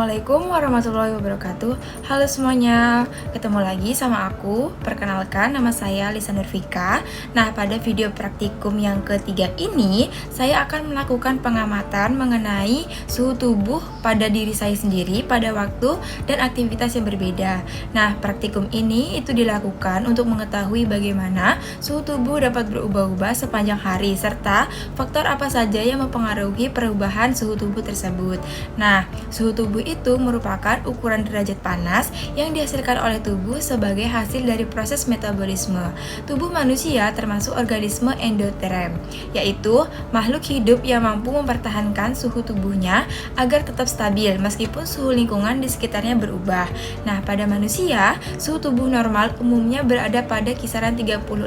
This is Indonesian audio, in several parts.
Assalamualaikum warahmatullahi wabarakatuh. Halo semuanya, ketemu lagi sama aku. Perkenalkan, nama saya Lisa Nurfika. Nah, pada video praktikum yang ketiga ini, saya akan melakukan pengamatan mengenai suhu tubuh pada diri saya sendiri pada waktu dan aktivitas yang berbeda. Nah, praktikum ini itu dilakukan untuk mengetahui bagaimana suhu tubuh dapat berubah-ubah sepanjang hari, serta faktor apa saja yang mempengaruhi perubahan suhu tubuh tersebut. Nah, suhu tubuh itu merupakan ukuran derajat panas yang dihasilkan oleh tubuh sebagai hasil dari proses metabolisme. Tubuh manusia termasuk organisme endoterm, yaitu makhluk hidup yang mampu mempertahankan suhu tubuhnya agar tetap stabil meskipun suhu lingkungan di sekitarnya berubah. Nah, pada manusia, suhu tubuh normal umumnya berada pada kisaran 36,5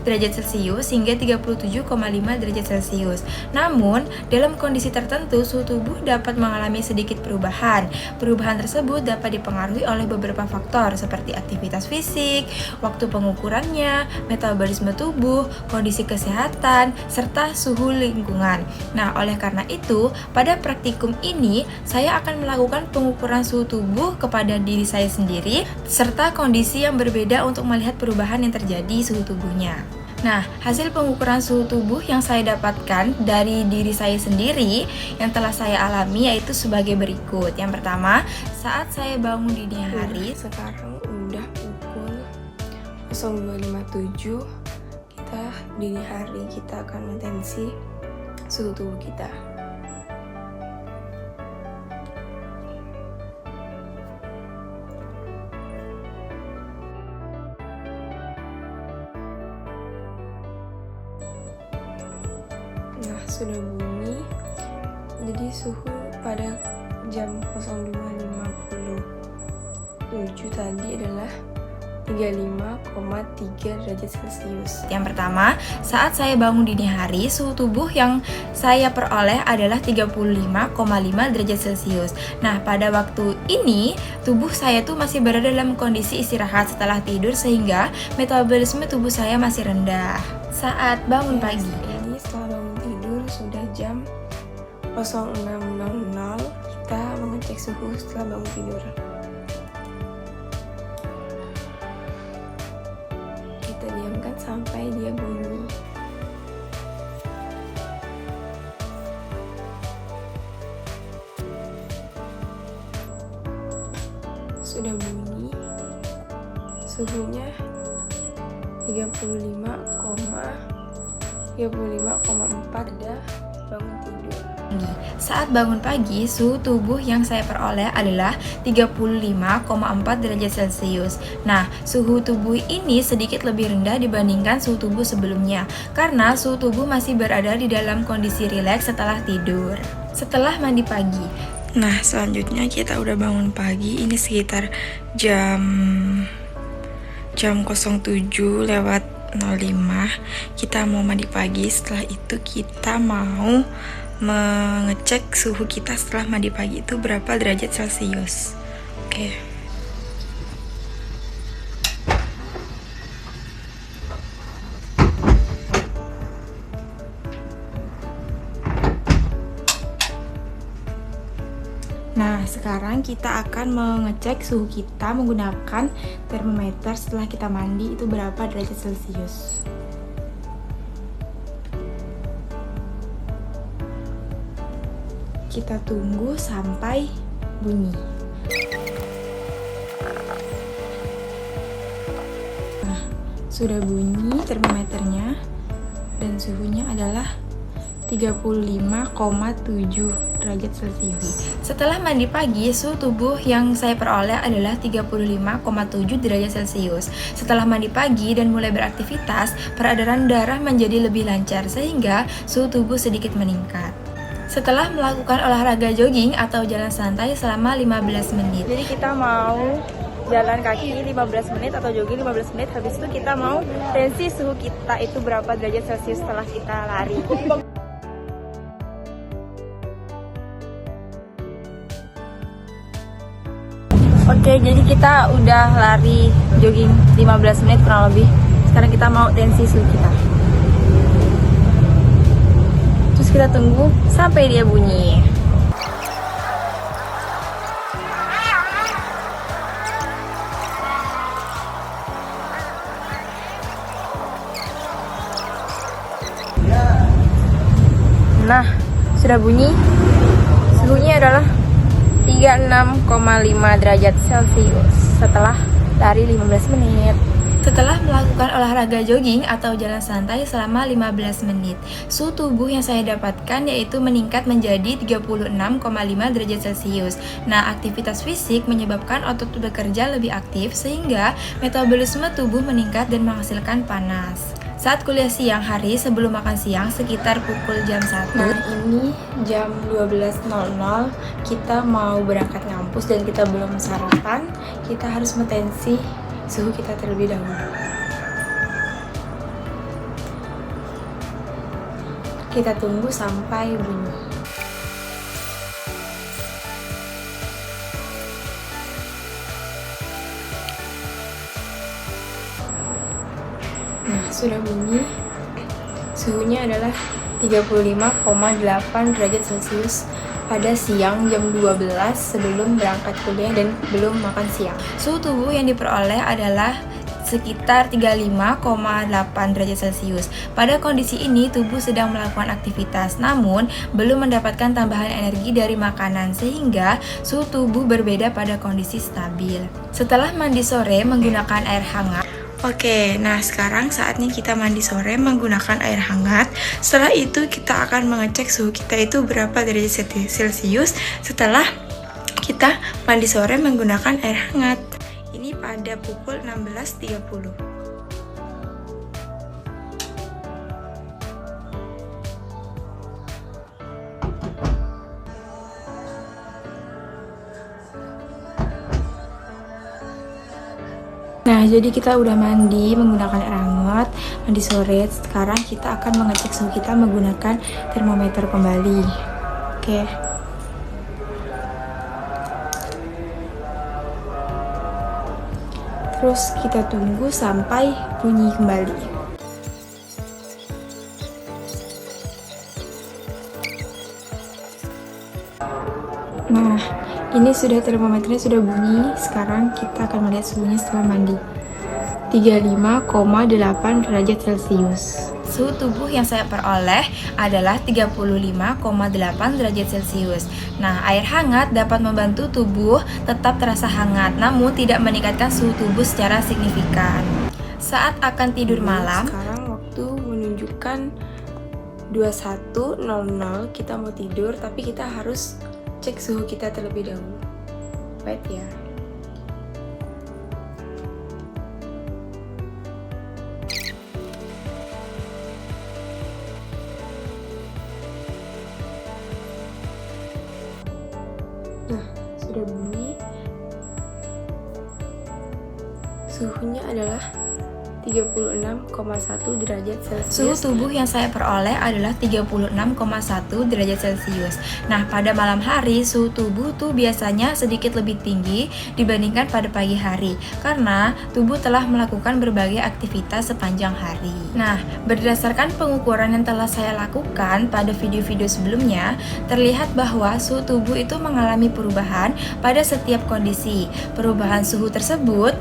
derajat Celcius hingga 37,5 derajat Celcius. Namun, dalam kondisi tertentu, suhu tubuh dapat mengalami sedikit perubahan. Perubahan tersebut dapat dipengaruhi oleh beberapa faktor seperti aktivitas fisik, waktu pengukurannya, metabolisme tubuh, kondisi kesehatan, serta suhu lingkungan. Nah, oleh karena itu, pada praktikum ini saya akan melakukan pengukuran suhu tubuh kepada diri saya sendiri serta kondisi yang berbeda untuk melihat perubahan yang terjadi suhu tubuhnya. Nah, hasil pengukuran suhu tubuh yang saya dapatkan dari diri saya sendiri yang telah saya alami yaitu sebagai berikut. Yang pertama, saat saya bangun dini hari, sekarang udah pukul 02.57. Dini hari kita akan mendeteksi suhu tubuh kita. Nah, sudah bunyi. Jadi suhu pada jam 02.57 tadi adalah 35,3 derajat Celcius. Yang pertama, saat saya bangun dini hari, suhu tubuh yang saya peroleh adalah 35,5 derajat Celcius. Nah, pada waktu ini, tubuh saya tuh masih berada dalam kondisi istirahat setelah tidur sehingga metabolisme tubuh saya masih rendah. Saat bangun pagi, ini setelah bangun tidur sudah jam 06.00, kita mengecek suhu setelah bangun tidur. Kita diamkan sampai dia bunyi. Sudah bunyi. Suhunya 35,4 ada bangun tidur. Saat bangun pagi, suhu tubuh yang saya peroleh adalah 35,4 derajat Celcius. Nah, suhu tubuh ini sedikit lebih rendah dibandingkan suhu tubuh sebelumnya karena suhu tubuh masih berada di dalam kondisi rileks setelah tidur. Setelah mandi pagi. Nah, selanjutnya kita udah bangun pagi. Ini sekitar jam 07.05. Kita mau mandi pagi. Setelah itu kita mau mengecek suhu kita setelah mandi pagi itu berapa derajat Celcius. Oke. Nah, sekarang kita akan mengecek suhu kita menggunakan termometer setelah kita mandi itu berapa derajat Celcius. Kita tunggu sampai bunyi. Nah, sudah bunyi termometernya dan suhunya adalah 35,7 derajat Celcius. Setelah mandi pagi, suhu tubuh yang saya peroleh adalah 35,7 derajat Celcius. Setelah mandi pagi dan mulai beraktivitas, peredaran darah menjadi lebih lancar sehingga suhu tubuh sedikit meningkat. Setelah melakukan olahraga jogging atau jalan santai selama 15 menit. Jadi kita mau jalan kaki 15 menit atau jogging 15 menit. Habis itu kita mau tensi suhu kita itu berapa derajat Celcius setelah kita lari. Oke, jadi kita udah lari jogging 15 menit kurang lebih. Sekarang kita mau tensi suhu kita. Terus kita tunggu sampai dia bunyi. Nah, sudah bunyi. Suhunya adalah 36,5 derajat Celcius setelah lari 15 menit. Setelah melakukan olahraga jogging atau jalan santai selama 15 menit, suhu tubuh yang saya dapatkan yaitu meningkat menjadi 36,5 derajat Celcius. Nah, aktivitas fisik menyebabkan otot bekerja lebih aktif sehingga metabolisme tubuh meningkat dan menghasilkan panas. Saat kuliah siang hari sebelum makan siang sekitar pukul jam 1. Nah, ini jam 12.00, kita mau berangkat ngampus dan kita belum sarapan. Kita harus mentensi suhu kita terlebih dahulu. Kita tunggu sampai bunyi. Nah, sudah bunyi. Suhunya adalah 35,8 derajat Celcius pada siang jam 12 sebelum berangkat kuliah dan belum makan siang. Suhu tubuh yang diperoleh adalah sekitar 35,8 derajat Celcius. Pada kondisi ini tubuh sedang melakukan aktivitas namun belum mendapatkan tambahan energi dari makanan sehingga suhu tubuh berbeda pada kondisi stabil. Setelah mandi sore menggunakan air hangat. Oke, nah sekarang saatnya kita mandi sore menggunakan air hangat. Setelah itu kita akan mengecek suhu kita itu berapa derajat Celcius setelah kita mandi sore menggunakan air hangat. Ini pada pukul 16.30. Nah, jadi kita udah mandi menggunakan air hangat, mandi sore. Sekarang kita akan mengecek suhu kita menggunakan termometer kembali. Oke. Terus kita tunggu sampai bunyi kembali. Nah, ini sudah termometernya sudah bunyi. Sekarang kita akan melihat suhunya setelah mandi. 35,8 derajat Celcius. Suhu tubuh yang saya peroleh adalah 35,8 derajat Celcius. Nah, air hangat dapat membantu tubuh tetap terasa hangat, namun tidak meningkatkan suhu tubuh secara signifikan. Saat akan tidur malam, sekarang waktu menunjukkan 21.00, kita mau tidur, tapi kita harus cek suhu kita terlebih dahulu. Wait ya. Nah, sudah bunyi. Suhunya adalah 36,1 derajat Celcius. Suhu tubuh yang saya peroleh adalah 36,1 derajat Celcius. Nah, pada malam hari suhu tubuh tuh biasanya sedikit lebih tinggi dibandingkan pada pagi hari karena tubuh telah melakukan berbagai aktivitas sepanjang hari. Nah, berdasarkan pengukuran yang telah saya lakukan pada video-video sebelumnya, terlihat bahwa suhu tubuh itu mengalami perubahan pada setiap kondisi. Perubahan suhu tersebut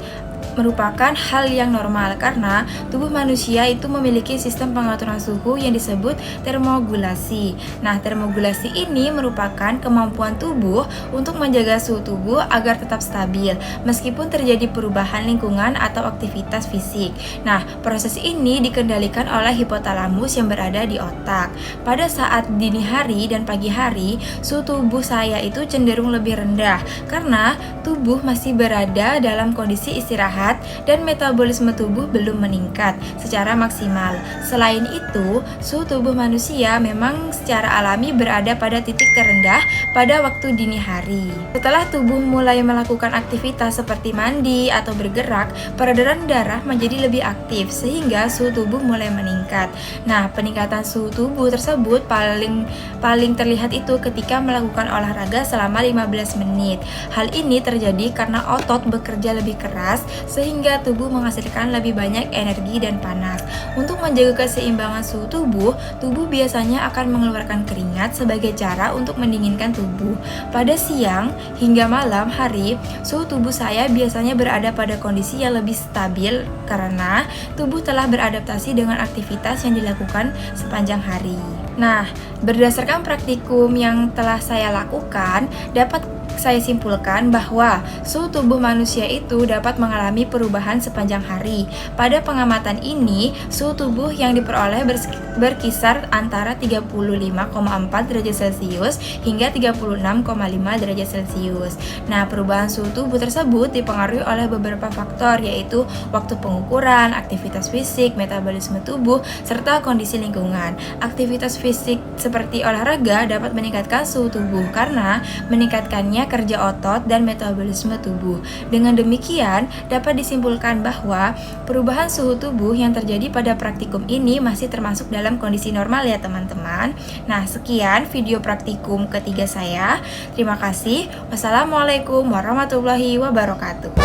merupakan hal yang normal karena tubuh manusia itu memiliki sistem pengaturan suhu yang disebut termogulasi. Nah, termogulasi ini merupakan kemampuan tubuh untuk menjaga suhu tubuh agar tetap stabil meskipun terjadi perubahan lingkungan atau aktivitas fisik. Nah, proses ini dikendalikan oleh hipotalamus yang berada di otak. Pada saat dini hari dan pagi hari, suhu tubuh saya itu cenderung lebih rendah karena tubuh masih berada dalam kondisi istirahat dan metabolisme tubuh belum meningkat secara maksimal. Selain itu, suhu tubuh manusia memang secara alami berada pada titik terendah pada waktu dini hari. Setelah tubuh mulai melakukan aktivitas seperti mandi atau bergerak, peredaran darah menjadi lebih aktif sehingga suhu tubuh mulai meningkat. Nah, peningkatan suhu tubuh tersebut paling terlihat itu ketika melakukan olahraga selama 15 menit. Hal ini terjadi karena otot bekerja lebih keras sehingga tubuh menghasilkan lebih banyak energi dan panas. Untuk menjaga keseimbangan suhu tubuh, tubuh biasanya akan mengeluarkan keringat sebagai cara untuk mendinginkan tubuh. Pada siang hingga malam hari, suhu tubuh saya biasanya berada pada kondisi yang lebih stabil karena tubuh telah beradaptasi dengan aktivitas yang dilakukan sepanjang hari. Nah, berdasarkan praktikum yang telah saya lakukan, dapat saya simpulkan bahwa suhu tubuh manusia itu dapat mengalami perubahan sepanjang hari. Pada pengamatan ini, suhu tubuh yang diperoleh berkisar antara 35,4 derajat Celcius hingga 36,5 derajat Celcius. Nah, perubahan suhu tubuh tersebut dipengaruhi oleh beberapa faktor, yaitu waktu pengukuran, aktivitas fisik, metabolisme tubuh, serta kondisi lingkungan. Aktivitas fisik seperti olahraga dapat meningkatkan suhu tubuh karena meningkatkannya kerja otot dan metabolisme tubuh. Dengan demikian, dapat disimpulkan bahwa perubahan suhu tubuh yang terjadi pada praktikum ini masih termasuk dalam kondisi normal ya teman-teman. Nah, sekian video praktikum ketiga saya. Terima kasih. Wassalamualaikum warahmatullahi wabarakatuh.